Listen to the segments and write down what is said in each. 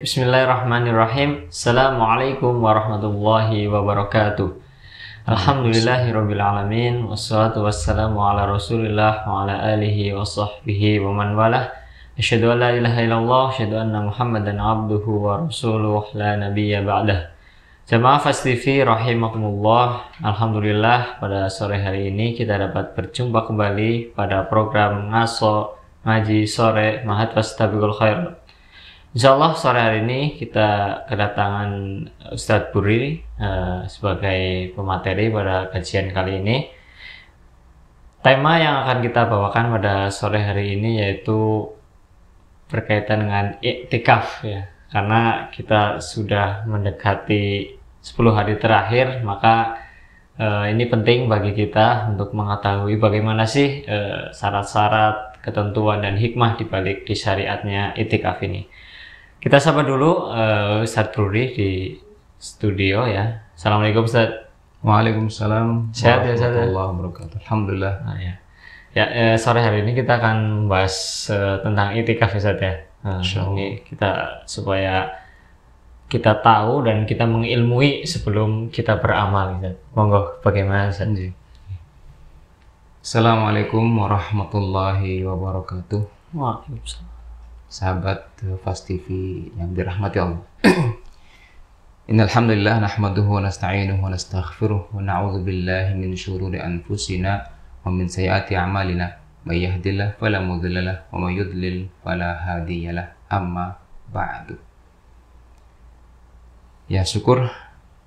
Bismillahirrahmanirrahim. Assalamualaikum warahmatullahi wabarakatuh. Alhamdulillahirabbil alamin wassalatu wassalamu ala Rasulillah wa ala alihi wa sahbihi wa man walah. Asyhadu an la ilaha illallah, asyhadu anna Muhammadan abduhu wa rasuluh la nabiyya ba'dah. Jamaah Fast TV rahimakumullah. Alhamdulillah pada sore hari ini kita dapat berjumpa kembali pada program ngaji sore Ma'had Fastabiqul Khair. Insyaallah sore hari ini kita kedatangan Ustadz Buri sebagai pemateri pada kajian kali ini. Tema yang akan kita bawakan pada sore hari ini yaitu berkaitan dengan iktikaf ya. Karena kita sudah mendekati 10 hari terakhir, maka ini penting bagi kita untuk mengetahui bagaimana sih syarat-syarat, ketentuan dan hikmah dibalik di syariatnya iktikaf ini. Kita sapa dulu Ustadz Buri di studio ya. Assalamualaikum Ustadz. Waalaikumsalam warahmatullahi wabarakatuh. Alhamdulillah. Nah, ya, sore hari ini kita akan bahas tentang iktikaf Ustadz ya. Ini kita supaya kita tahu dan kita mengilmui sebelum kita beramal Ustadz. Monggo bagaimana Ustadz? Assalamualaikum warahmatullahi wabarakatuh. Waalaikumsalam. Sahabat Fast TV yang dirahmati Allah. Innal hamdalillah nahmaduhu wa nasta'inuhu wa nastaghfiruh wa na'udzu billahi min shururi anfusina wa min sayyiati a'malina. May yahdihillahu fala mudilla lahu wa may yudlil fala hadiya lahu. Amma ba'du. Ya, syukur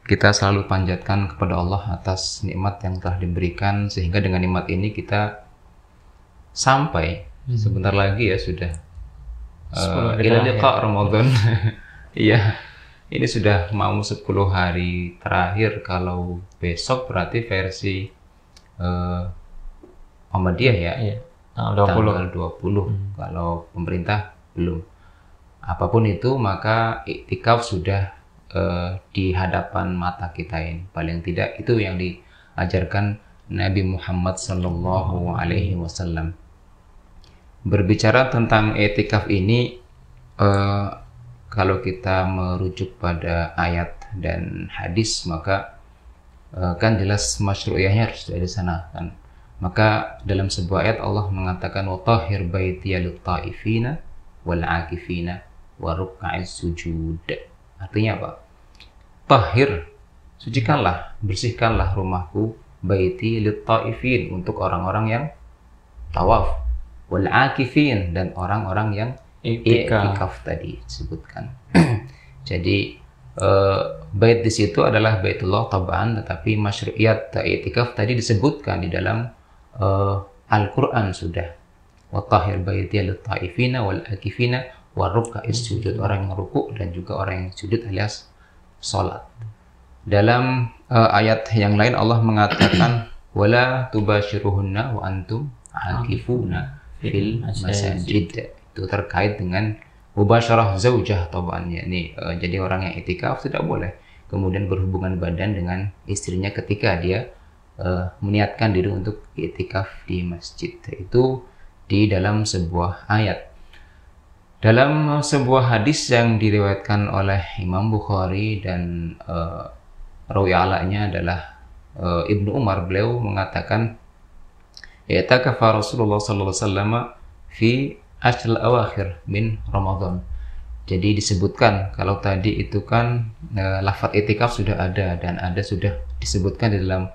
kita selalu panjatkan kepada Allah atas nikmat yang telah diberikan, sehingga dengan nikmat ini kita sampai sebentar lagi ya sudah ila liqa Ramadan. Iya, ini sudah mau 10 hari terakhir. Kalau besok berarti versi Muhammadiyah ya, tanggal 20. Kalau pemerintah belum. Apapun itu, maka iktikaf sudah di hadapan mata kita ini. Paling tidak itu yang diajarkan Nabi Muhammad sallallahu alaihi wasallam. Berbicara tentang iktikaf ini, kalau kita merujuk pada ayat dan hadis, maka kan jelas masyru'iyahnya harus dari sana kan. Maka dalam sebuah ayat Allah mengatakan wa tahhir baitiya lit-taifina wal 'akifina wa ruk'a'is sujud. Artinya apa? Tahhir, sucikanlah, bersihkanlah rumahku, baiti lit-taifin, untuk orang-orang yang tawaf, wal 'akifin, dan orang-orang yang iktikaf tadi disebutkan. Jadi bait di situ adalah Baitullah tab'an, tetapi masyru'iyat iktikaf tadi disebutkan di dalam Al-Qur'an sudah. Wa tahhir baiti lit-taifina wal 'akifina wa ruk'a'is sujud, orang yang rukuk dan juga orang yang sujud alias salat. Dalam ayat yang lain Allah mengatakan wala tubashiruhunna wa antum 'akifuna fil masajid. Itu terkait dengan mubasyarah zaujah taban, yakni jadi orang yang iktikaf tidak boleh kemudian berhubungan badan dengan istrinya ketika dia meniatkan diri untuk iktikaf di masjid. Itu di dalam sebuah ayat. Dalam sebuah hadis yang diriwayatkan oleh Imam Bukhari dan rawi alanya adalah Ibnu Umar, beliau mengatakan i'takafa Rasulullah sallallahu alaihi wasallam fi ashril awakhir min Ramadan. Jadi disebutkan, kalau tadi itu kan lafaz iktikaf sudah ada dan ada sudah disebutkan di dalam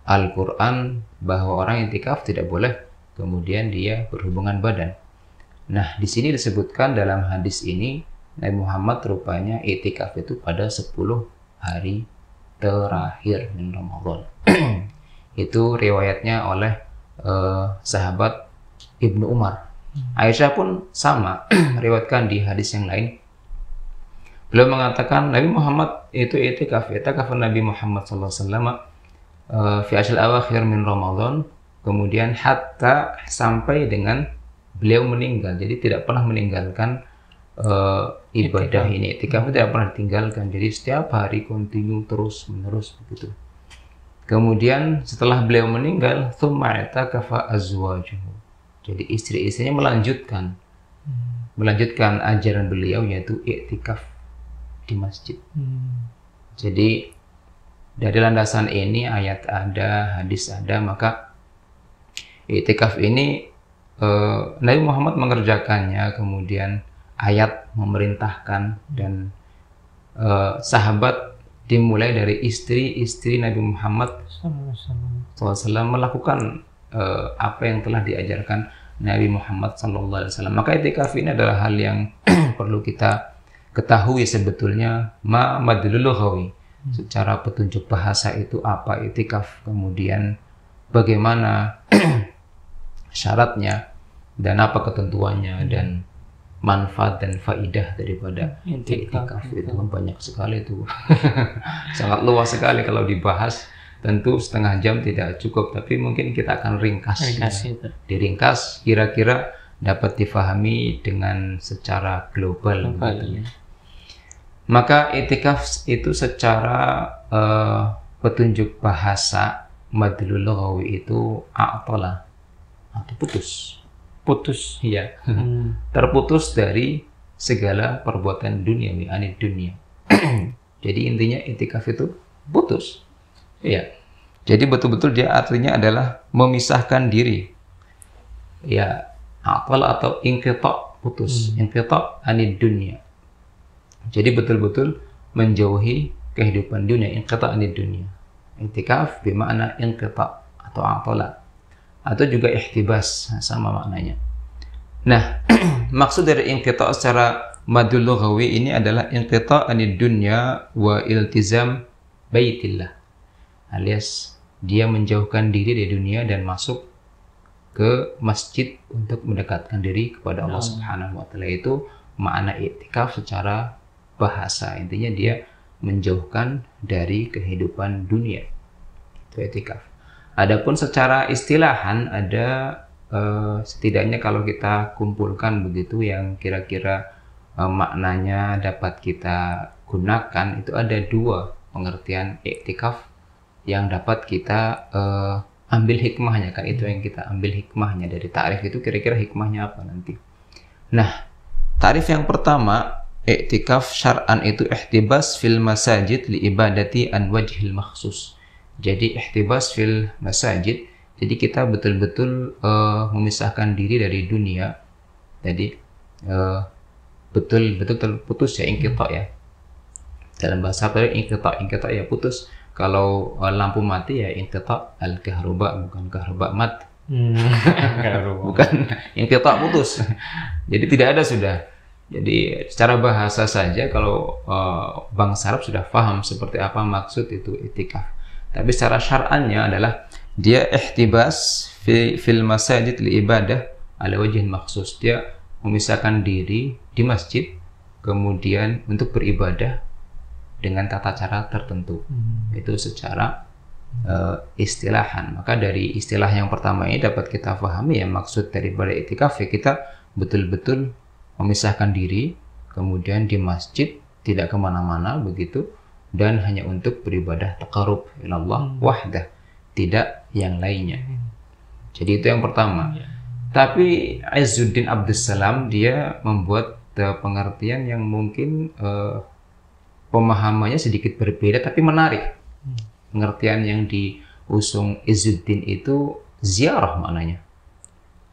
Al-Qur'an bahwa orang iktikaf tidak boleh kemudian dia berhubungan badan. Nah, di sini disebutkan dalam hadis ini Nabi Muhammad rupanya iktikaf itu pada 10 hari terakhir min Ramadan. Itu riwayatnya oleh sahabat Ibnu Umar. Aisyah pun sama riwayatkan di hadis yang lain. Beliau mengatakan Nabi Muhammad itu iktikaf Nabi Muhammad sallallahu alaihi wasallam fi ashril awakhir min Ramadan, kemudian hatta sampai dengan beliau meninggal. Jadi tidak pernah meninggalkan ibadah ini. Iktikaf tidak pernah ditinggalkan. Jadi setiap hari kontinu terus menerus begitu. Kemudian setelah beliau meninggal, tsumma i'takafa azwajuhu. Jadi istri-istrinya melanjutkan melanjutkan ajaran beliau, yaitu iktikaf di masjid. Jadi dari landasan ini, ayat ada, hadis ada, maka iktikaf ini Nabi Muhammad mengerjakannya, kemudian ayat memerintahkan, dan sahabat dimulai dari istri-istri Nabi Muhammad SAW melakukan apa yang telah diajarkan Nabi Muhammad SAW. Maka iktikaf ini adalah hal yang perlu kita ketahui sebetulnya, madlul lughawi, secara petunjuk bahasa itu apa iktikaf, kemudian bagaimana syaratnya, dan apa ketentuannya, dan manfaat dan faidah daripada iktikaf itu kan banyak sekali itu. Sangat luas sekali kalau dibahas, tentu setengah jam tidak cukup, tapi mungkin kita akan ringkas itu. Diringkas kira-kira dapat difahami dengan secara global gitu. Maka iktikaf itu secara petunjuk bahasa madlul lughawi itu a'tala, atau putus, ya, terputus dari segala perbuatan duniawi, anid dunia. Jadi intinya iktikaf itu putus, ya. Jadi betul-betul dia artinya adalah memisahkan diri, ya, a'tala atau inqita, putus, inqita anid dunia. Jadi betul-betul menjauhi kehidupan dunia, inqita anid dunia. Iktikaf bermakna inqita atau a'tala, atau juga ihtibas, sama maknanya. Nah, maksud dari inqita secara madlul lughawi ini adalah inqita anid dunya wa iltizam baitillah, alias dia menjauhkan diri dari dunia dan masuk ke masjid untuk mendekatkan diri kepada Allah Subhanahu wa taala. Itu makna iktikaf secara bahasa. Intinya dia menjauhkan dari kehidupan dunia. Itu iktikaf. Adapun secara istilahan ada setidaknya kalau kita kumpulkan begitu yang kira-kira maknanya dapat kita gunakan, itu ada dua pengertian iktikaf yang dapat kita ambil hikmahnya, kan itu yang kita ambil hikmahnya dari ta'rif itu, kira-kira hikmahnya apa nanti. Nah, ta'rif yang pertama, iktikaf syar'an itu ihtibas fil masajid li ibadati an wajhil makhsus. Jadi ihtibas fil masajid, jadi kita betul-betul memisahkan diri dari dunia. Jadi betul-betul terputus, ya, inqita, ya. Dalam bahasa Arab inqita ya putus. Kalau lampu mati ya inqita al-kahruba, bukan kahruba mat. Bukan inqita putus. Jadi tidak ada sudah. Jadi secara bahasa saja kalau bangsa Arab sudah paham seperti apa maksud itu iktikaf. Tapi secara syar'annya adalah dia ihtibas fil masajid li ibadah ala wajhin makhsus. Dia memisahkan diri di masjid kemudian untuk beribadah dengan tata cara tertentu. Itu secara istilahan. Maka dari istilah yang pertama ini dapat kita pahami ya maksud daripada iktikaf, ya kita betul-betul memisahkan diri kemudian di masjid, tidak kemana-mana begitu, dan hanya untuk beribadah taqarrub ilallah wahdah, tidak yang lainnya. Jadi itu yang pertama. Tapi Izzuddin Abdussalam dia membuat pengertian yang mungkin pemahamannya sedikit berbeda tapi menarik. Pengertian yang diusung Izzuddin itu ziarah maknanya.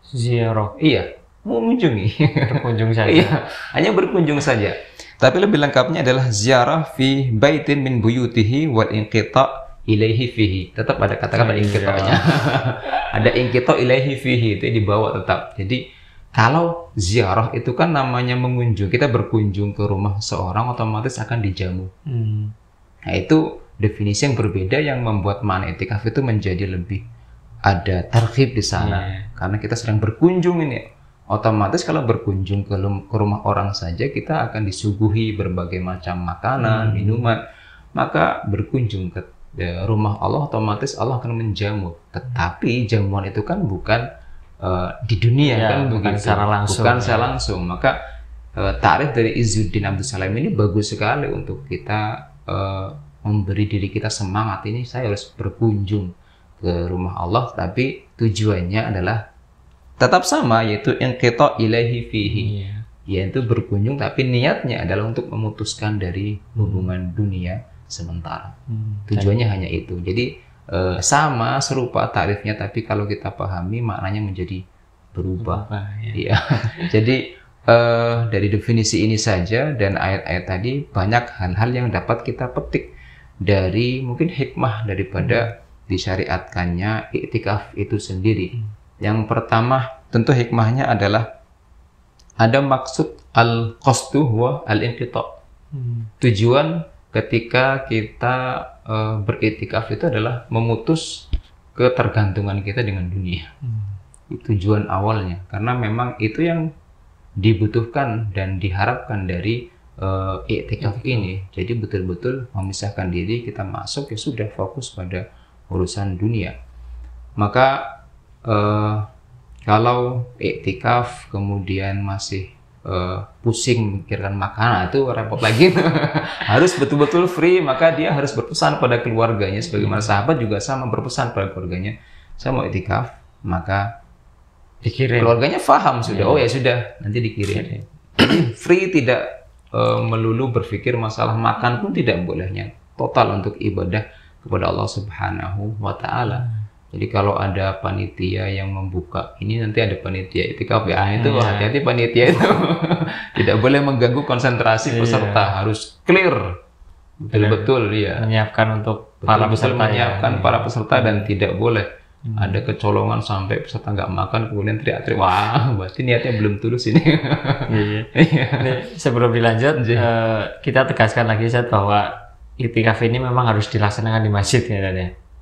Ziarah. Iya, mengunjungi. Berkunjung saja. Iya, hanya berkunjung saja. Tapi lebih lengkapnya adalah ziarah fi baitin min buyutihi wal inqita ilaihi fihi. Tetap ada kata-kata inqita'nya. Ada inqita ilaihi fihi, itu dibawa tetap. Jadi kalau ziarah itu kan namanya mengunjung. Kita berkunjung ke rumah seorang otomatis akan dijamu. Nah, itu definisi yang berbeda yang membuat makna iktikaf itu menjadi lebih ada targhib di sana. Karena kita sedang berkunjung ini. Otomatis kalau berkunjung ke rumah orang saja kita akan disuguhi berbagai macam makanan, minuman. Maka berkunjung ke rumah Allah otomatis Allah akan menjamu. Tetapi jamuan itu kan bukan di dunia, ya, kan bukan secara langsung. Bukan secara langsung. Maka ta'rif dari Izzuddin Abdussalam ini bagus sekali untuk kita memberi diri kita semangat. Ini saya harus berkunjung ke rumah Allah, tapi tujuannya adalah tetap sama, yaitu inqita ilaihi fihi. yaitu berkunjung tapi niatnya adalah untuk memutuskan dari hubungan dunia sementara. Tujuannya hanya itu. Jadi sama serupa tarifnya, tapi kalau kita pahami maknanya menjadi berubah. Ya. Jadi dari definisi ini saja dan ayat-ayat tadi banyak hal-hal yang dapat kita petik dari mungkin hikmah daripada disyariatkannya iktikaf itu sendiri. Yang pertama tentu hikmahnya adalah ada maksud al-qasdu wa al-inqita'. Tujuan ketika kita beriktikaf itu adalah memutus ketergantungan kita dengan dunia. Itu tujuan awalnya, karena memang itu yang dibutuhkan dan diharapkan dari iktikaf ini. Jadi betul-betul memisahkan diri, kita masuk ya sudah fokus pada urusan dunia. Maka kalau iktikaf kemudian masih pusing mikirkan makanan, itu repot lagi. Harus betul-betul free, maka dia harus berpesan pada keluarganya, sebagaimana sahabat juga sama berpesan pada keluarganya, saya mau iktikaf, maka dikirim. Keluarganya paham sudah, oh ya sudah, nanti dikirim. Jadi free, tidak melulu berpikir masalah makan pun tidak bolehnya, total untuk ibadah kepada Allah Subhanahu wa Ta'ala. Jadi kalau ada panitia yang membuka ini, nanti ada panitia iktikaf ya, itu hati-hati panitia itu. Tidak boleh mengganggu konsentrasi peserta, harus clear betul-betul ya. Menyiapkan untuk para peserta, menyiapkan para peserta, dan tidak boleh ada kecolongan sampai peserta nggak makan kemudian teriak-teriak. Wah, berarti niatnya belum tulus ini. Nih, sebelum dilanjut, kita tegaskan lagi Ustaz bahwa iktikaf ini memang harus dilaksanakan di masjid ya,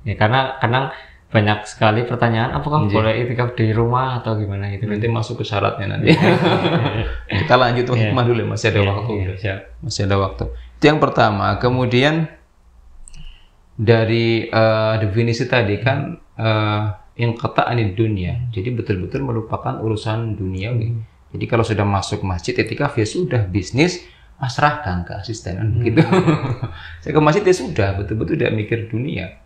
ya karena kadang banyak sekali pertanyaan, apakah boleh iktikaf di rumah atau gimana gitu. Nanti masuk ke syaratnya nanti. Kita lanjut hikmah dulu, masih ada waktu. Masih ada waktu. Itu yang pertama. Kemudian dari definisi tadi kan inqita' anid dunia. Jadi betul-betul melupakan urusan duniawi. Jadi kalau sudah masuk masjid iktikaf ya sudah, bisnis pasrahkan ke asisten gitu. Saya ke masjid ya sudah, betul-betul tidak mikir dunia.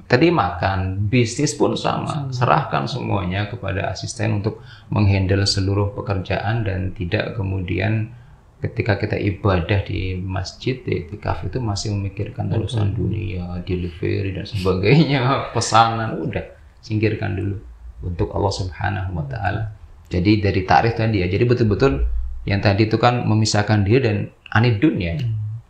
Tadi makan, bisnis pun sama, serahkan semuanya kepada asisten untuk menghandle seluruh pekerjaan, dan tidak kemudian ketika kita ibadah di masjid, di iktikaf itu masih memikirkan urusan dunia, delivery dan sebagainya, pesanan, udah singkirkan dulu untuk Allah Subhanahu wa Ta'ala. Jadi dari takrif tadi ya, jadi betul-betul yang tadi itu kan memisahkan diri dan anid dunia.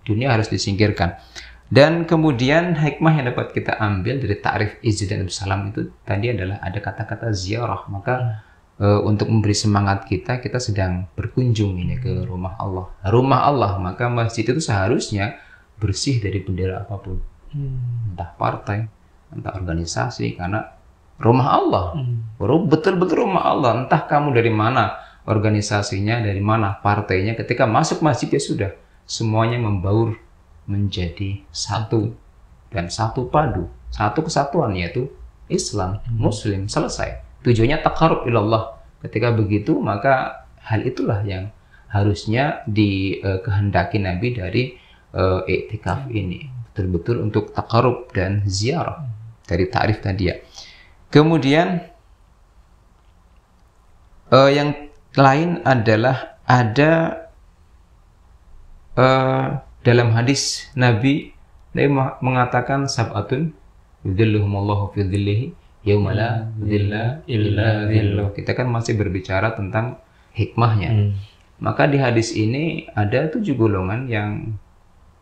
Dunia harus disingkirkan. Dan kemudian hikmah yang dapat kita ambil dari ta'rif izin dan salam itu tadi adalah ada kata-kata ziarah. Maka untuk memberi semangat kita sedang berkunjung ini ke rumah Allah. Rumah Allah, maka masjid itu seharusnya bersih dari bendera apapun. Entah partai, entah organisasi, karena rumah Allah. Betul-betul rumah Allah. Entah kamu dari mana organisasinya, dari mana partainya, ketika masuk masjid ya sudah, semuanya membaur menjadi satu dan satu padu, satu kesatuan, yaitu Islam, Muslim, selesai. Tujuannya taqarrub ilallah. Ketika begitu, maka hal itulah yang harusnya dikehendaki Nabi dari iktikaf ini, betul-betul untuk taqarrub dan ziarah dari ta'rif tadi ya. Kemudian yang lain adalah ada dalam hadis Nabi mengatakan sab'atun yudhilluhumullahu fi dhillihi yauma la dhilla illa dhilluh. Kita kan masih berbicara tentang hikmahnya. Maka di hadis ini ada 7 golongan yang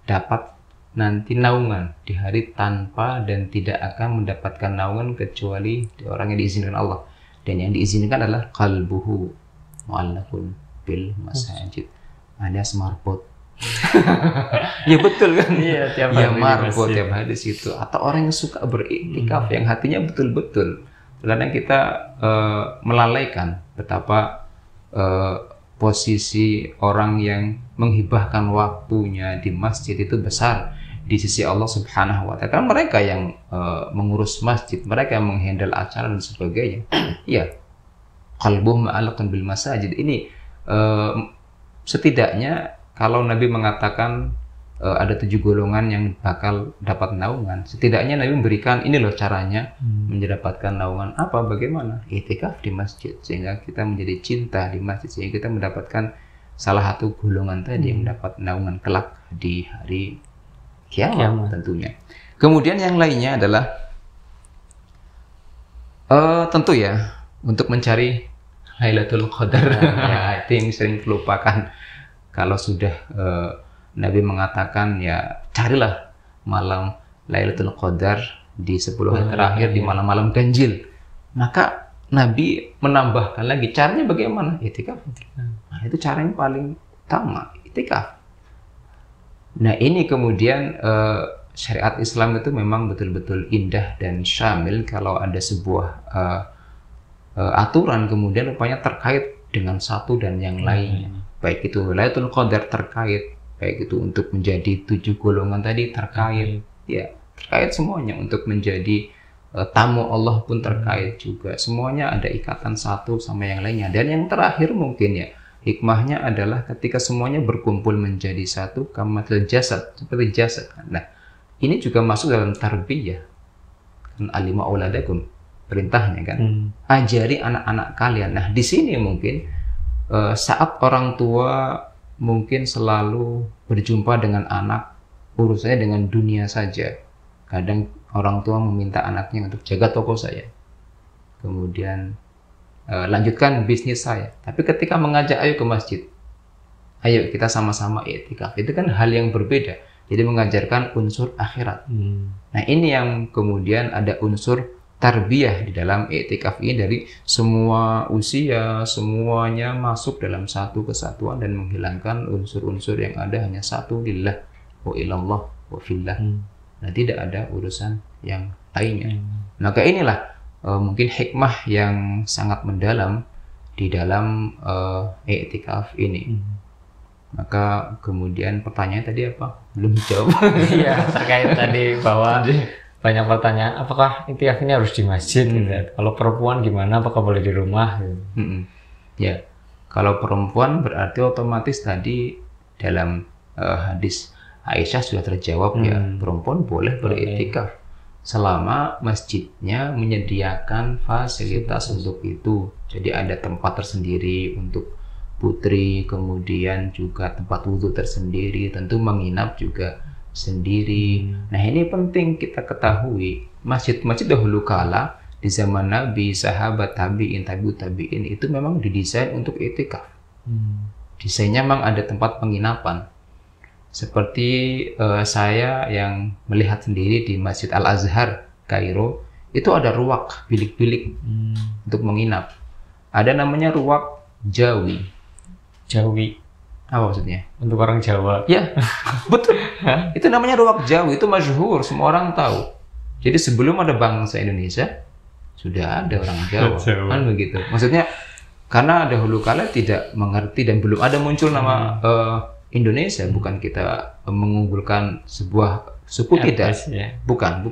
dapat nanti naungan di hari tanpa dan tidak akan mendapatkan naungan kecuali orang yang diizinkan Allah. Dan yang diizinkan adalah qalbuhu mu'allaqun bil masajid. Ada marbot. Ya betul kan? Iya, tiap hari. Ya marbot tiap hari di situ. Atau orang yang suka beriktikaf yang hatinya betul-betul. Kadang kita melalaikan betapa posisi orang yang menghibahkan waktunya di masjid itu besar di sisi Allah Subhanahu wa Ta'ala. Karena mereka yang mengurus masjid, mereka yang menghandle acara dan sebagainya. Iya. Qalbuhum ma'allaqun bil masajid. Ini setidaknya kalau Nabi mengatakan ada 7 golongan yang bakal dapat naungan, setidaknya Nabi memberikan ini loh caranya mendapatkan naungan. Apa? Bagaimana? Iktikaf di masjid, sehingga kita menjadi cinta di masjid, sehingga kita mendapatkan salah satu golongan tadi yang mendapat naungan kelak di hari kiamat tentunya. Kemudian yang lainnya adalah tentu ya untuk mencari Lailatul Qadar. Ya, itu yang sering terlupakan. Kalau sudah Nabi mengatakan ya carilah malam Lailatul Qadar di 10 hari terakhir di malam-malam ganjil. Maka Nabi menambahkan lagi caranya bagaimana? Itikaf. Nah, itu cara yang paling utama, itikaf. Nah, ini kemudian syariat Islam itu memang betul-betul indah dan syamil kalau ada sebuah aturan kemudian rupanya terkait dengan satu dan yang lainnya. Baik itu Lailatul Qadar terkait, baik itu untuk menjadi 7 golongan tadi terkait, ya terkait semuanya, untuk menjadi tamu Allah pun terkait juga. Semuanya ada ikatan satu sama yang lainnya. Dan yang terakhir mungkin ya hikmahnya adalah ketika semuanya berkumpul menjadi satu, kamatil jasad, seperti jasad. Nah, ini juga masuk dalam tarbiyah. Alima auladakum, perintahnya kan. Ajari anak-anak kalian. Nah, di sini mungkin saat orang tua mungkin selalu berjumpa dengan anak, urusannya dengan dunia saja. Kadang orang tua meminta anaknya untuk jaga toko saya, kemudian lanjutkan bisnis saya. Tapi ketika mengajak ayo ke masjid, ayo kita sama-sama i'tikaf, itu kan hal yang berbeda. Jadi mengajarkan unsur akhirat. Nah, ini yang kemudian ada unsur tarbiyah di dalam i'tikaf ini, dari semua usia, semuanya masuk dalam satu kesatuan dan menghilangkan unsur-unsur yang ada hanya satu, lillah wa ilallah wa fillah. Nah, tidak ada urusan yang lainnya. Maka inilah mungkin hikmah yang sangat mendalam di dalam i'tikaf ini. Maka kemudian pertanyaan tadi apa? Belum jawab. Iya, terkait tadi bahwa banyak pertanyaan, apakah i'tikaf ini harus di masjid? Kalau perempuan gimana? Apakah boleh di rumah? Ya, kalau perempuan berarti otomatis tadi dalam hadis Aisyah sudah terjawab ya, perempuan boleh beriktikaf selama masjidnya menyediakan fasilitas untuk itu. Jadi ada tempat tersendiri untuk putri, kemudian juga tempat wudhu tersendiri, tentu menginap juga sendiri. Nah, ini penting kita ketahui. Masjid-masjid dahulu kala di zaman Nabi, sahabat, tabi'in, tabi'in itu memang didesain untuk iktikaf. Desainnya memang ada tempat penginapan. Seperti saya yang melihat sendiri di Masjid Al-Azhar, Kairo, itu ada ruak, bilik-bilik untuk menginap. Ada namanya ruak Jawi. Jawi. Apa maksudnya? Untuk orang Jawa. Ya, betul. Itu namanya ruak Jawi, itu masyhur, semua orang tahu. Jadi sebelum ada bangsa Indonesia, sudah ada orang Jawa. Kan begitu. Maksudnya, karena dahulu kala tidak mengerti dan belum ada muncul nama Indonesia, bukan kita mengunggulkan sebuah suku, tidak, bukan.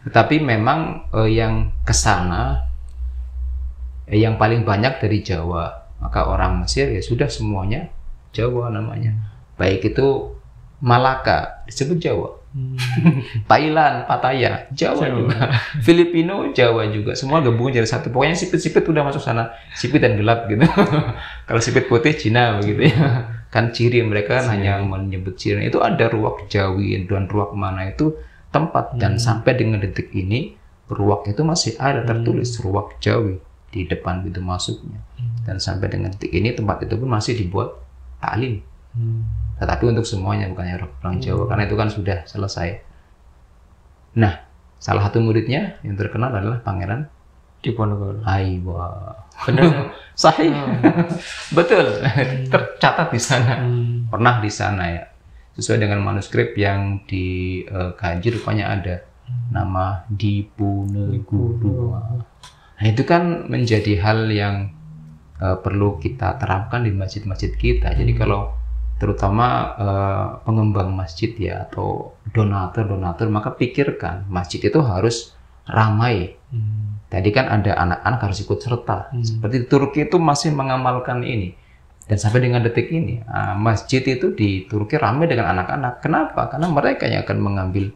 Tetapi memang yang kesana yang paling banyak dari Jawa, maka orang Mesir ya sudah semuanya Jawa namanya. Baik itu Malaka disebut Jawa, Thailand, Pattaya, Jawa juga, Filipino, Jawa juga, semua gabungan jadi satu. Pokoknya sipit-sipit udah masuk sana, sipit dan gelap gitu. Kalau sipit putih Cina begitu ya. Kan ciri mereka hanya menyebut ciri. Itu ada ruak Jawi dan ruak mana itu tempat, dan sampai dengan detik ini ruak itu masih ada tertulis ruak Jawi di depan pintu masuknya. Dan sampai dengan detik ini tempat itu pun masih dibuat taklim. Tetapi untuk semuanya, bukannya orang Jawa, karena itu kan sudah selesai. Nah, salah satu muridnya yang terkenal adalah Pangeran Diponegoro. Aiwa. Benar. Sahih. Betul. Tercatat di sana. Pernah di sana ya. Sesuai dengan manuskrip yang dikaji rupanya ada nama Diponegoro. Nah, itu kan menjadi hal yang perlu kita terapkan di masjid-masjid kita. Jadi kalau terutama pengembang masjid ya atau donatur, maka pikirkan masjid itu harus ramai. Tadi kan ada anak-anak harus ikut serta. Seperti Turki itu masih mengamalkan ini. Dan sampai dengan detik ini, masjid itu di Turki ramai dengan anak-anak. Kenapa? Karena mereka yang akan mengambil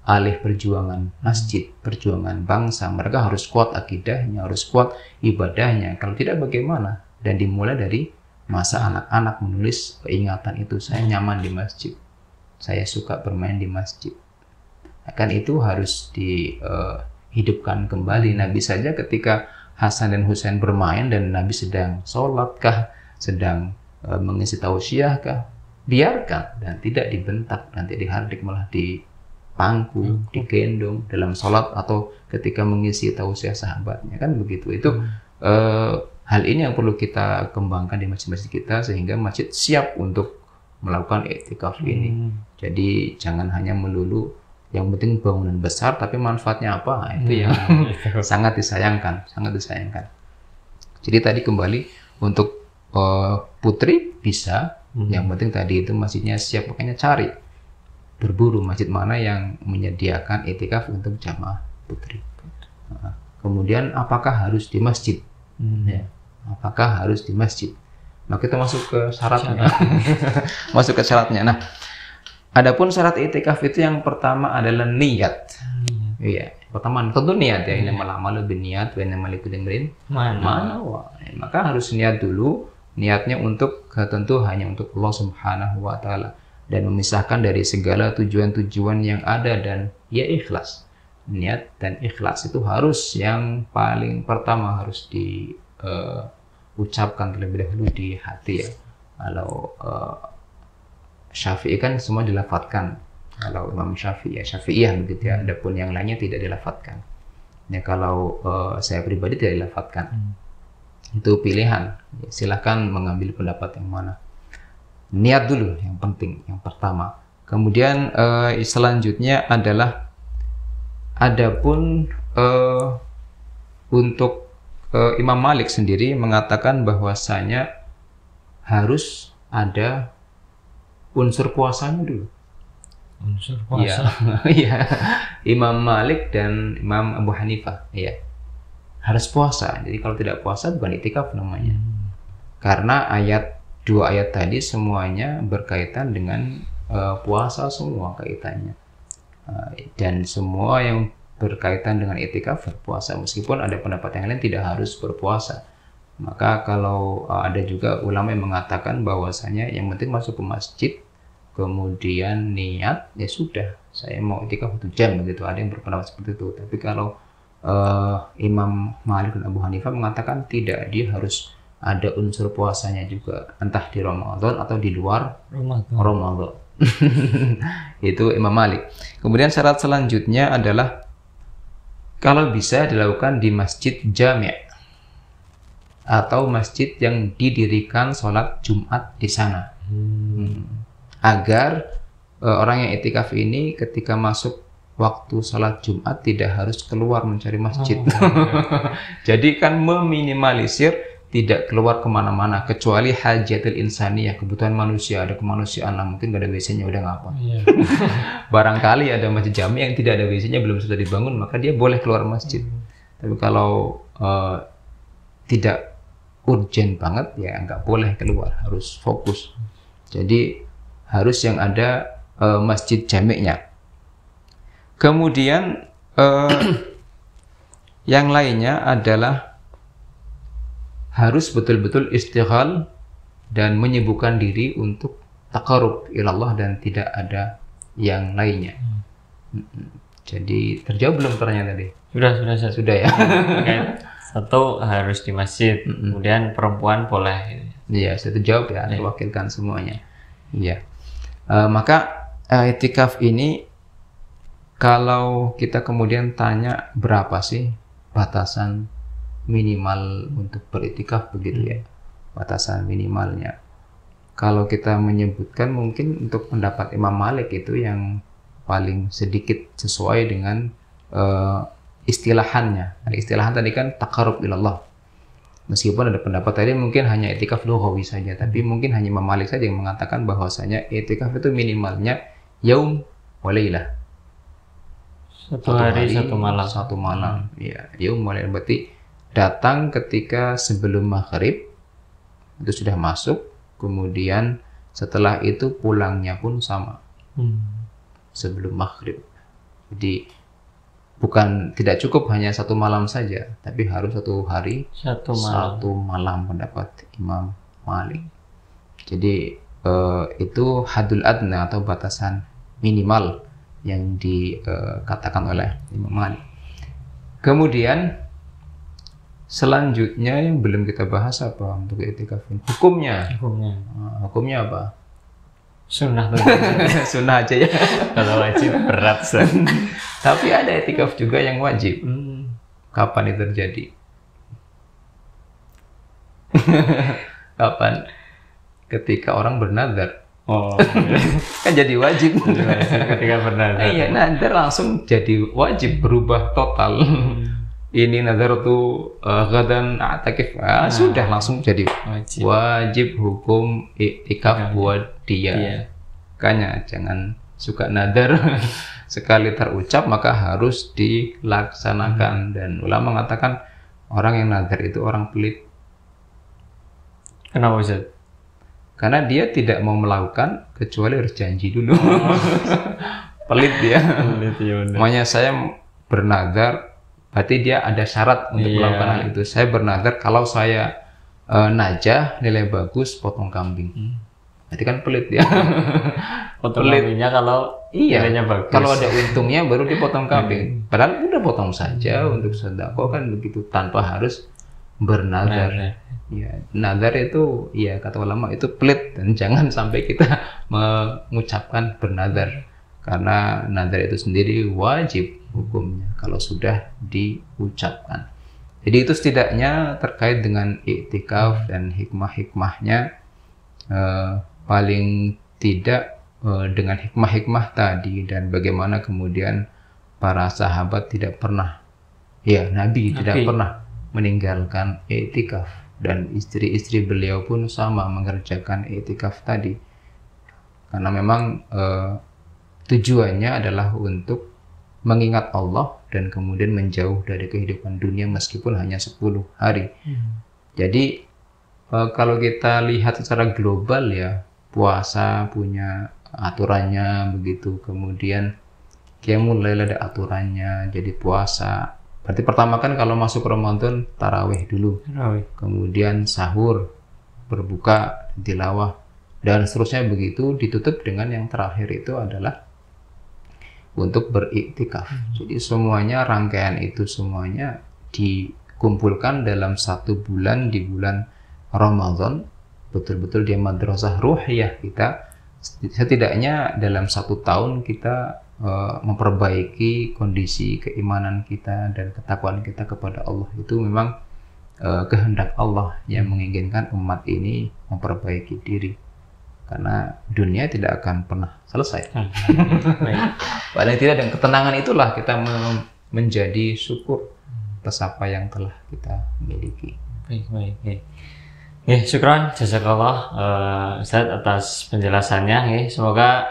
alih perjuangan masjid, perjuangan bangsa. Mereka harus kuat akidahnya, harus kuat ibadahnya. Kalau tidak bagaimana? Dan dimulai dari Masa anak-anak menulis ingatan itu, saya nyaman di masjid, saya suka bermain di masjid. Kan itu harus dihidupkan kembali. Nabi saja ketika Hasan dan Husain bermain dan Nabi sedang sholat kah, sedang mengisi tausiah kah, biarkan dan tidak dibentak, nanti dihardik, malah dipangku, digendong dalam sholat atau ketika mengisi tausiah sahabatnya, kan begitu. Itu hal ini yang perlu kita kembangkan di masjid-masjid kita sehingga masjid siap untuk melakukan i'tikaf ini. Jadi jangan hanya melulu yang penting bangunan besar tapi manfaatnya apa, nah, itu yang sangat disayangkan, sangat disayangkan. Jadi tadi kembali untuk putri bisa, yang penting tadi itu masjidnya siap, makanya cari, berburu masjid mana yang menyediakan i'tikaf untuk jamaah putri. Nah, kemudian apakah harus di masjid? Ya, apakah harus di masjid? Nah, kita masuk ke syaratnya. Masuk ke syaratnya. Nah, adapun syarat i'tikaf itu yang pertama adalah niat. Iya, pertama tentu niat ya. Ini malah biniat, wa innamal likulli imrin mana. Maka harus niat dulu. Niatnya untuk tentu hanya untuk Allah Subhanahu wa taala dan memisahkan dari segala tujuan-tujuan yang ada, dan ya ikhlas. Niat dan ikhlas itu harus yang paling pertama harus diucapkan terlebih dahulu di hati ya. Kalau Syafi'i kan semua dilafatkan. Kalau Imam Syafi'i ya Syafi'iyah begitu ya. Adapun yang lainnya tidak dilafatkan. Ya kalau saya pribadi tidak dilafatkan. Itu pilihan. Ya, silahkan mengambil pendapat yang mana. Niat dulu yang penting, yang pertama. Kemudian selanjutnya adalah adapun untuk Imam Malik sendiri mengatakan bahwasanya harus ada unsur puasanya dulu. Unsur puasa. Iya. Imam Malik dan Imam Abu Hanifah, iya. Harus puasa. Jadi kalau tidak puasa bukan i'tikaf namanya. Karena dua ayat tadi semuanya berkaitan dengan puasa, semua kaitannya. Dan semua yang berkaitan dengan i'tikaf berpuasa, meskipun ada pendapat yang lain tidak harus berpuasa. Maka kalau ada juga ulama yang mengatakan bahwasanya yang penting masuk ke masjid, kemudian niat, ya sudah, saya mau i'tikaf 1 jam begitu. Ada yang berpendapat seperti itu. Tapi kalau Imam Malik dan Abu Hanifah mengatakan tidak, dia harus ada unsur puasanya juga, entah di Ramadan atau di luar Ramadan. Itu Imam Malik. Kemudian syarat selanjutnya adalah kalau bisa dilakukan di masjid jami' atau masjid yang didirikan sholat Jumat di sana. Agar orang yang i'tikaf ini ketika masuk waktu sholat Jumat tidak harus keluar mencari masjid. Jadi kan meminimalisir tidak keluar kemana-mana kecuali hajatul insaniyah, kebutuhan manusia, ada kemanusiaan lah, mungkin gak ada WC-nya udah ngapa. Barangkali ada masjid jami yang tidak ada WC-nya, belum sudah dibangun, maka dia boleh keluar masjid. Tapi kalau tidak urgent banget ya nggak boleh keluar, harus fokus. Jadi harus yang ada masjid jami'nya. Kemudian yang lainnya adalah harus betul-betul istighal dan menyibukkan diri untuk taqarrub ilallah dan tidak ada yang lainnya. Jadi terjawab belum pertanyaan tadi? Sudah ya. Satu harus di masjid, kemudian perempuan boleh. Iya, saya terjawab ya, diwakilkan semuanya. Iya. Maka i'tikaf ini kalau kita kemudian tanya berapa sih batasan minimal untuk beriktikaf begitu ya, batasan minimalnya. Kalau kita menyebutkan mungkin untuk pendapat Imam Malik itu yang paling sedikit sesuai dengan istilahannya. Nah, istilahan tadi kan taqarrub ilallah. Meskipun ada pendapat tadi mungkin hanya i'tikaf lughawi saja, tapi mungkin hanya Imam Malik saja yang mengatakan bahwasanya i'tikaf itu minimalnya yaum wa lailah. Satu hari, satu malam. Ya, yaum wa lailah berarti datang ketika sebelum maghrib itu sudah masuk, kemudian setelah itu pulangnya pun sama sebelum maghrib. Jadi bukan, tidak cukup hanya 1 malam saja, tapi harus 1 hari 1 malam pendapat Imam Malik. Jadi itu hadul adna atau batasan minimal yang dikatakan oleh Imam Malik. Kemudian selanjutnya yang belum kita bahas apa untuk i'tikaf ini? Hukumnya. Hukumnya apa? Sunnah tuh. Sunnah aja ya. Kalau wajib berat. Tapi ada i'tikaf juga yang wajib. Kapan itu terjadi? Kapan? Ketika orang bernazar. Kan jadi wajib. Ketika bernazar. Iya, nazar langsung jadi wajib, berubah total. Ini nazar tuh gadan atakif, sudah langsung jadi wajib hukum i'tikaf buat dia. Makanya jangan suka nazar sekali terucap maka harus dilaksanakan. Dan ulama mengatakan orang yang nazar itu orang pelit. Kenapa Ustaz? Karena dia tidak mau melakukan kecuali harus janji dulu. Pelit dia. Makanya saya bernazar, berarti dia ada syarat untuk melakukan hal itu. Saya bernazar kalau saya najah nilai bagus potong kambing. Berarti kan pelit dia. Potong kambingnya kalau nilainya bagus. Kalau ada untungnya baru dipotong kambing. Padahal udah potong saja untuk sedekah kan begitu tanpa harus bernazar. Ya, nazar itu ya kata ulama itu pelit dan jangan sampai kita mengucapkan bernazar karena nazar itu sendiri wajib hukumnya kalau sudah diucapkan. Jadi itu setidaknya terkait dengan i'tikaf dan hikmah-hikmahnya, paling tidak dengan hikmah-hikmah tadi dan bagaimana kemudian para sahabat tidak pernah, Nabi tidak pernah meninggalkan i'tikaf. Dan istri-istri beliau pun sama mengerjakan i'tikaf tadi karena memang tujuannya adalah untuk mengingat Allah dan kemudian menjauh dari kehidupan dunia meskipun hanya 10 hari. Jadi kalau kita lihat secara global ya, puasa punya aturannya begitu, kemudian qiyamul lail ada aturannya, jadi puasa. Berarti pertama kan kalau masuk Ramadan tarawih dulu, kemudian sahur, berbuka, tilawah, dan seterusnya begitu, ditutup dengan yang terakhir itu adalah untuk beriktikaf. Jadi semuanya rangkaian itu semuanya dikumpulkan dalam 1 bulan di bulan Ramadan. Betul-betul dia madrasah ruhiyah kita. Setidaknya dalam 1 tahun kita memperbaiki kondisi keimanan kita dan ketakwaan kita kepada Allah. Itu memang kehendak Allah yang menginginkan umat ini memperbaiki diri karena dunia tidak akan pernah selesai. Paling tidak dengan ketenangan itulah kita menjadi syukur atas apa yang telah kita miliki. Baik. Syukran jazakallah Ustaz atas penjelasannya. Semoga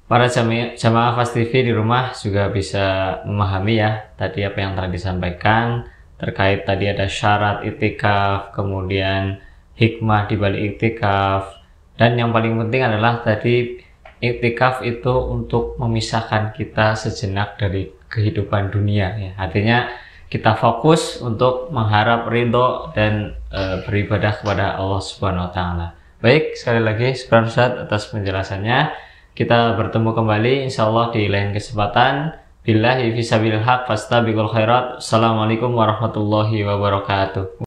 para jamaah Fast TV di rumah juga bisa memahami ya tadi apa yang telah disampaikan terkait tadi ada syarat i'tikaf, kemudian hikmah di balik i'tikaf, dan yang paling penting adalah tadi i'tikaf itu untuk memisahkan kita sejenak dari kehidupan dunia ya. Artinya kita fokus untuk mengharap ridho dan beribadah kepada Allah Subhanahu wa taala. Baik, sekali lagi syukur Ustaz atas penjelasannya. Kita bertemu kembali insyaallah di lain kesempatan. Billahi fisabilil haq fastabiqul khairat. Assalamualaikum warahmatullahi wabarakatuh.